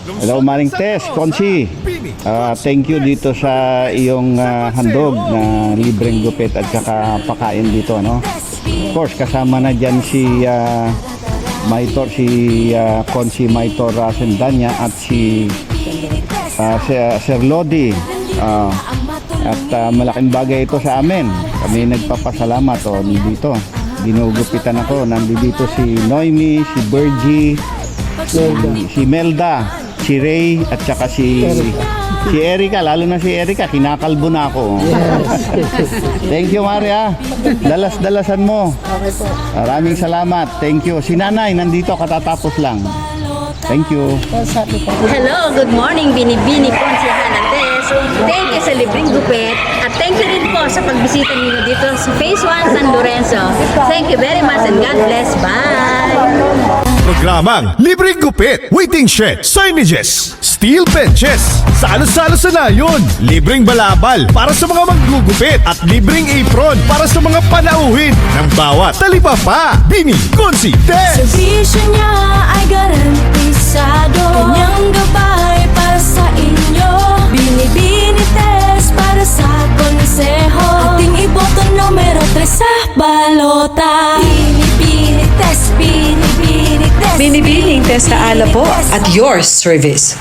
Hello, Maring Tess, Consi. Thank you dito sa iyong handog na libreng gupit at saka pakain dito, no? Of course, kasama na dyan si Maitor, si Consi Maitor Sendanya at si Sir Lodi. At malaking bagay ito sa amin. Kami nagpapasalamat dito. Ginugupitan ako. Nandito si Noemi, si Bergie, si Melda, si Ray at saka si Erica. Lalo na si Erica, kinakalbo na ako. Thank you, Maria. Dalas-dalasan mo. Maraming salamat. Thank you. Si Nanay nandito katatapos lang. Thank you. Hello, good morning, Binibini po si Hanates. Thank you sa libreng gupit at thank you rin po sa pagbisita niyo dito sa Phase 1 San Lorenzo. Thank you very much and God bless. Bye! Programang Libreng Gupit, Waiting Shed, Signages, Steel Benches, salo-salo sa nayon, libreng balabal para sa mga maggugupit at libreng apron para sa mga panauhin ng bawat talipapa. Bini, Consi, Tess! Servisyo niya ay garantisado, kanyang gabay para sa inyo. Binibini test para sa konseho, ating iboto numero 3 sa balota. Binibini test, binibini test, Binibining Testa Ala po at your service.